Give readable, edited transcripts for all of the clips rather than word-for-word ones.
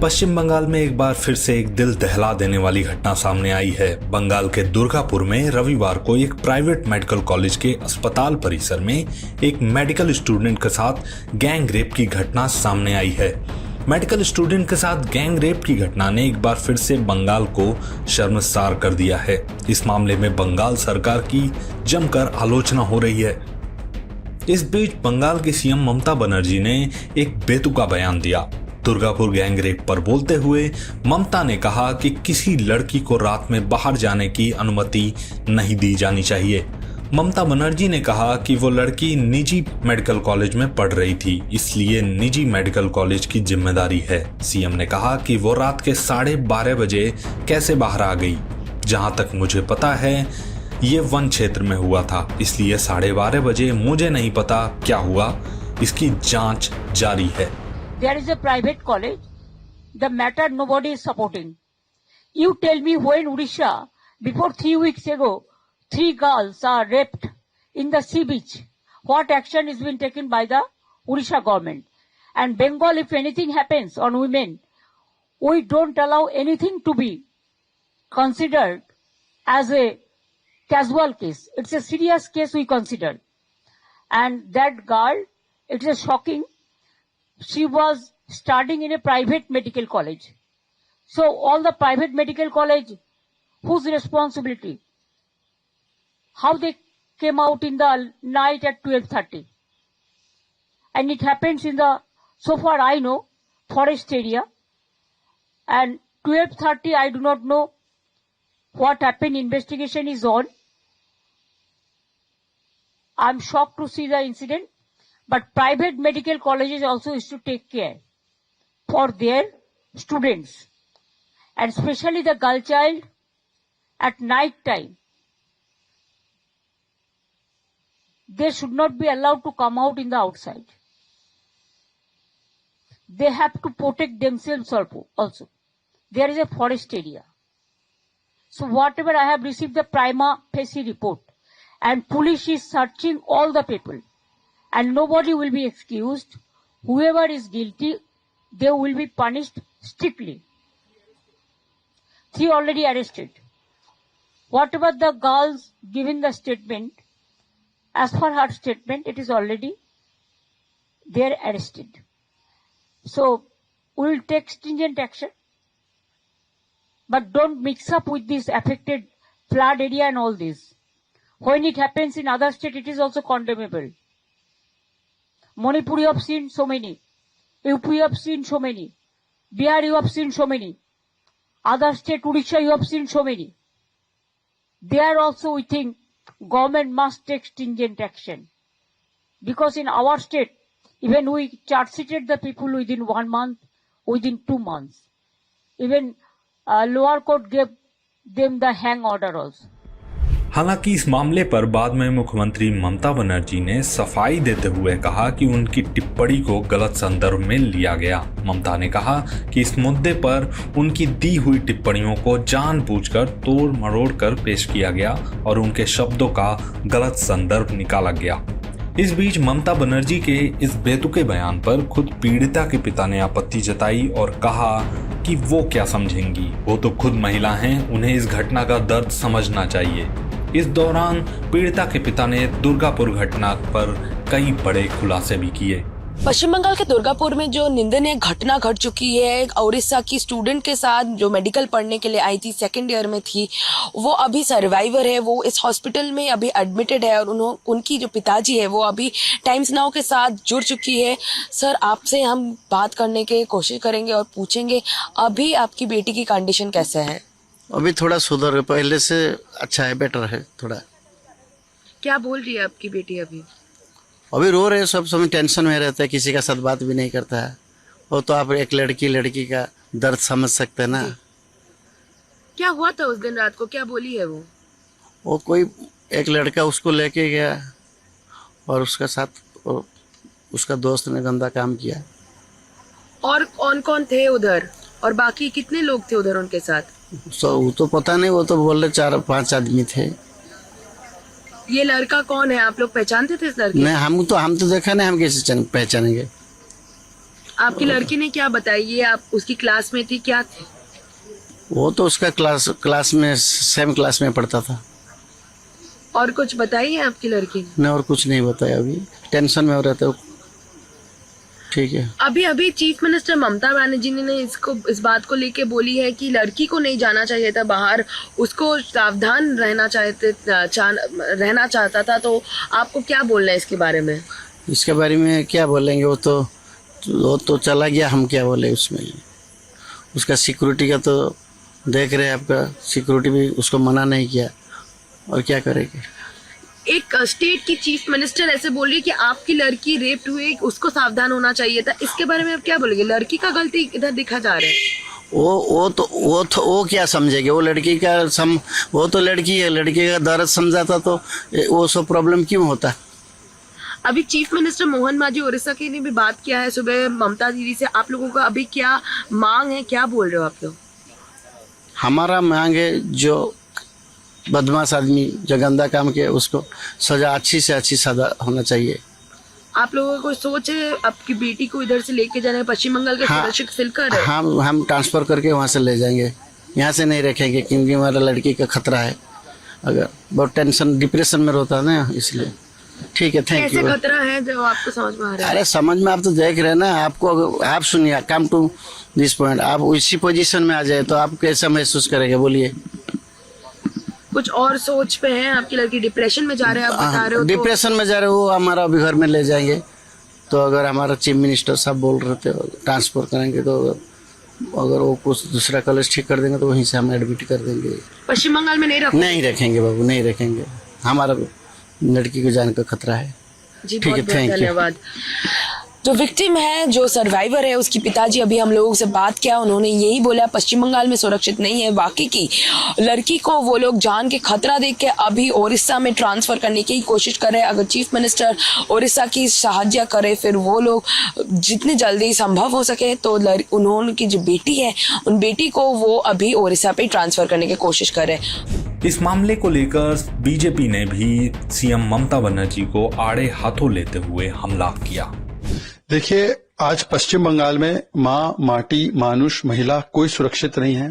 पश्चिम बंगाल में एक बार फिर से एक दिल दहला देने वाली घटना सामने आई है। बंगाल के दुर्गापुर में रविवार को एक प्राइवेट मेडिकल कॉलेज के अस्पताल परिसर में एक मेडिकल स्टूडेंट के साथ गैंग रेप की घटना सामने आई है। मेडिकल स्टूडेंट के साथ गैंग रेप की घटना ने एक बार फिर से बंगाल को शर्मसार कर दिया है। इस मामले में बंगाल सरकार की जमकर आलोचना हो रही है। इस बीच बंगाल की सीएम ममता बनर्जी ने एक बेतुका बयान दिया। दुर्गापुर गैंग रेप पर बोलते हुए ममता ने कहा कि किसी लड़की को रात में बाहर जाने की अनुमति नहीं दी जानी चाहिए। ममता बनर्जी ने कहा कि वो लड़की निजी मेडिकल कॉलेज में पढ़ रही थी, इसलिए निजी मेडिकल कॉलेज की जिम्मेदारी है। सीएम ने कहा कि वो रात के 12:30 बजे कैसे बाहर आ गई। जहां तक मुझे पता है ये वन क्षेत्र में हुआ था, इसलिए 12:30 बजे मुझे नहीं पता क्या हुआ। इसकी जांच जारी है। There is a private college. The matter nobody is supporting. You tell me when Odisha, before 3 weeks ago, 3 girls are raped in the sea beach. What action is being taken by the Odisha government? And Bengal, if anything happens on women, we don't allow anything to be considered as a casual case. It's a serious case we consider. And that girl, it is shocking. She was studying in a private medical college. So all the private medical college, whose responsibility? How they came out in the night at 12:30? And it happens in the, so far I know, forest area. And 12:30, I do not know what happened. Investigation is on. I'm shocked to see the incident. But private medical colleges also is to take care for their students, and especially the girl child at night time. They should not be allowed to come out in the outside. They have to protect themselves also. There is a forest area. So whatever I have received the prima facie report, and police is searching all the people. And nobody will be excused. Whoever is guilty, they will be punished strictly. 3 already arrested. Whatever the girls given the statement, as per her statement, it is already they're arrested. So we will take stringent action. But don't mix up with this affected flood area and all this. When it happens in other state, it is also condemnable. Manipur you have seen so many. UP you have seen so many. Bihar you have seen so many. Other state, Odisha you have seen so many. There also we think government must take stringent action. Because in our state, even we charge sheeted the people within 1 month, within 2 months. Even lower court gave them the hang order also. हालांकि इस मामले पर बाद में मुख्यमंत्री ममता बनर्जी ने सफाई देते हुए कहा कि उनकी टिप्पणी को गलत संदर्भ में लिया गया। ममता ने कहा कि इस मुद्दे पर उनकी दी हुई टिप्पणियों को जानबूझकर तोड़ मरोड़ कर पेश किया गया और उनके शब्दों का गलत संदर्भ निकाला गया। इस बीच ममता बनर्जी के इस बेतुके बयान पर खुद पीड़िता के पिता ने आपत्ति जताई और कहा कि वो क्या समझेंगी, वो तो खुद महिला हैं, उन्हें इस घटना का दर्द समझना चाहिए। इस दौरान पीड़िता के पिता ने दुर्गापुर घटना पर कई बड़े खुलासे भी किए। पश्चिम बंगाल के दुर्गापुर में जो निंदनीय घटना घट चुकी है, उड़ीसा की स्टूडेंट के साथ जो मेडिकल पढ़ने के लिए आई थी, 2nd ईयर में थी, वो अभी सर्वाइवर है, वो इस हॉस्पिटल में अभी एडमिटेड है और उनकी जो पिताजी है वो अभी टाइम्स नाउ के साथ जुड़ चुकी है। सर, आपसे हम बात करने की कोशिश करेंगे और पूछेंगे अभी आपकी बेटी की कंडीशन कैसे है। अभी थोड़ा सुधर है, पहले से अच्छा है, बेटर है थोड़ा। क्या बोल रही है आपकी बेटी अभी? अभी रो रहे, सब समय टेंशन में रहता है, किसी का साथ बात भी नहीं करता है। वो तो आप एक लड़की का दर्द समझ सकते हैं ना। क्या हुआ था उस दिन रात को, क्या बोली है वो? वो कोई एक लड़का उसको लेके गया और उसका साथ उसका दोस्त ने गंदा काम किया। और कौन कौन थे उधर और बाकी कितने लोग थे उधर उनके साथ? वो तो पता नहीं, वो तो बोल रहे 4-5 आदमी थे। ये लड़का कौन है, आप लोग पहचानते थे इस लड़के? नहीं, हम तो देखा नहीं, हम कैसे पहचानेंगे। आपकी लड़की ने क्या बताई? ये आप उसकी क्लास में थी, क्या थी? वो तो उसका क्लास में सेम क्लास में पढ़ता था। और कुछ बताई है आपकी लड़की ने? नहीं, और कुछ नहीं बताया। अभी टेंशन में हो रहता है। ठीक है। अभी चीफ मिनिस्टर ममता बनर्जी ने इस बात को लेके बोली है कि लड़की को नहीं जाना चाहिए था बाहर, उसको सावधान रहना चाहता था। तो आपको क्या बोलना है इसके बारे में? इसके बारे में क्या बोलेंगे? वो तो चला गया, हम क्या बोले उसमें। उसका सिक्योरिटी का तो देख रहे हैं, आपका सिक्योरिटी भी उसको मना नहीं किया, और क्या करेंगे। एक स्टेट की चीफ मिनिस्टर ऐसे बोल रही है कि आपकी लड़की रेप्ड हुई, उसको सावधान होना चाहिए था। इसके बारे में आप क्या बोलेंगे? लड़की का गलती इधर दिखा जा रहा है। वो क्या समझेगी? वो लड़की का वो तो लड़की है, लड़की का दर्द समझाता तो वो सब प्रॉब्लम क्यों होता। अभी चीफ मिनिस्टर मोहन मांझी उड़ीसा की ने भी बात किया है सुबह ममता दीदी से। आप लोगों का अभी क्या मांग है, क्या बोल रहे हो आप लोग? हमारा मांग है, जो बदमाश आदमी जो गंदा काम किया उसको सजा अच्छी से अच्छी सजा होना चाहिए। आप लोगों को सोच है आपकी बेटी को इधर से लेके जाना है? पश्चिम बंगाल के सुरक्षित फिलकर है। हम ट्रांसफर करके वहाँ से ले जाएंगे, यहाँ से नहीं रखेंगे, क्योंकि हमारा लड़की का खतरा है। अगर बहुत टेंशन डिप्रेशन में रोता है ना, इसलिए। ठीक है, थैंक यू। कैसे खतरा है जो आपको समझ में आ रहा है? अरे समझ में, आप तो देख रहे हैं ना। आपको आप सुनिए, कम टू दिस पॉइंट, आप उसी पोजीशन में आ जाए तो आप कैसा महसूस करेंगे? बोलिए। कुछ और सोच पे है आपकी लड़की? डिप्रेशन में जा रहे हैं आप बता रहे हो? डिप्रेशन में जा रहे हो, वो हमारा अभी घर में ले जाएंगे। तो अगर हमारा चीफ मिनिस्टर साहब बोल रहे थे ट्रांसफर करेंगे, तो अगर वो कुछ दूसरा कॉलेज ठीक कर देंगे तो वहीं से हम एडमिट कर देंगे। पश्चिम बंगाल में नहीं रखेंगे बाबू, नहीं रखेंगे। हमारा लड़की को जाने का खतरा है। जी, ठीक है, धन्यवाद। जो विक्टिम है, जो सर्वाइवर है, उसकी पिताजी अभी हम लोगों से बात किया, उन्होंने यही बोला पश्चिम बंगाल में सुरक्षित नहीं है। बाकी की लड़की को वो लोग जान के खतरा देख के अभी ओडिशा में ट्रांसफर करने की कोशिश कर रहे हैं। अगर चीफ मिनिस्टर ओडिशा की सहायता करे, फिर वो लोग जितनी जल्दी संभव हो सके तो उन्होंने की जो बेटी है, उन बेटी को वो अभी ओडिशा पे ट्रांसफर करने की कोशिश कर रहे हैं। इस मामले को लेकर बीजेपी ने भी सीएम ममता बनर्जी को आड़े हाथों लेते हुए हमला किया। देखिए, आज पश्चिम बंगाल में माँ, माटी, मानुष, महिला कोई सुरक्षित नहीं है।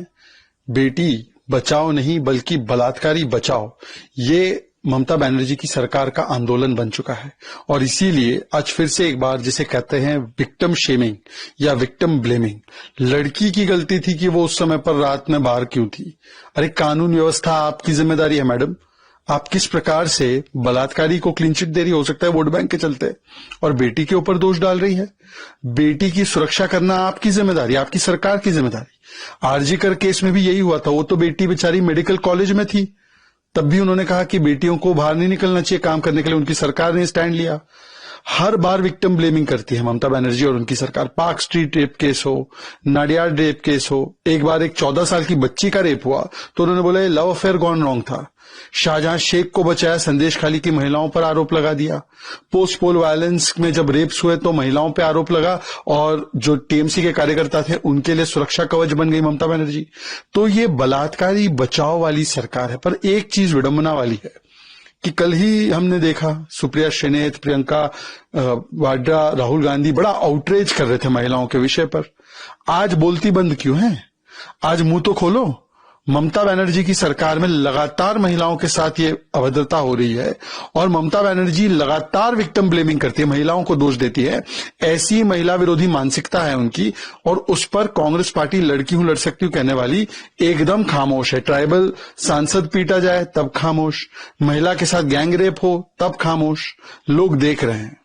बेटी बचाओ नहीं बल्कि बलात्कारी बचाओ, ये ममता बनर्जी की सरकार का आंदोलन बन चुका है। और इसीलिए आज फिर से एक बार जिसे कहते हैं विक्टिम शेमिंग या विक्टिम ब्लेमिंग, लड़की की गलती थी कि वो उस समय पर रात में बाहर क्यों थी। अरे कानून व्यवस्था आपकी जिम्मेदारी है मैडम। आप किस प्रकार से बलात्कारी को क्लीन चिट दे रही, हो सकता है वोट बैंक के चलते, और बेटी के ऊपर दोष डाल रही है। बेटी की सुरक्षा करना आपकी जिम्मेदारी, आपकी सरकार की जिम्मेदारी। आरजीकर केस में भी यही हुआ था। वो तो बेटी बेचारी मेडिकल कॉलेज में थी, तब भी उन्होंने कहा कि बेटियों को बाहर नहीं निकलना चाहिए काम करने के लिए। उनकी सरकार ने स्टैंड लिया। हर बार विक्टिम ब्लेमिंग करती है ममता बनर्जी और उनकी सरकार। पार्क स्ट्रीट रेप केस हो, नाडियाड रेप केस हो, एक बार एक 14 साल की बच्ची का रेप हुआ तो उन्होंने बोला ये लव अफेयर गॉन रॉन्ग था। शाहजहां शेख को बचाया, संदेश खाली की महिलाओं पर आरोप लगा दिया। पोस्ट पोल वायलेंस में जब रेप्स हुए तो महिलाओं पे आरोप लगा, और जो टीएमसी के कार्यकर्ता थे उनके लिए सुरक्षा कवच बन गई ममता बनर्जी। तो ये बलात्कारी बचाव वाली सरकार है। पर एक चीज विडंबना वाली है कि कल ही हमने देखा सुप्रिया श्रीनेत, प्रियंका वाड्रा, राहुल गांधी बड़ा आउटरीच कर रहे थे महिलाओं के विषय पर। आज बोलती बंद क्यों है? आज मुंह तो खोलो। ममता बनर्जी की सरकार में लगातार महिलाओं के साथ ये अभद्रता हो रही है, और ममता बनर्जी लगातार विक्टिम ब्लेमिंग करती है, महिलाओं को दोष देती है। ऐसी महिला विरोधी मानसिकता है उनकी, और उस पर कांग्रेस पार्टी लड़की हूं लड़ सकती हूं कहने वाली एकदम खामोश है। ट्राइबल सांसद पीटा जाए तब खामोश, महिला के साथ गैंग रेप हो तब खामोश। लोग देख रहे हैं।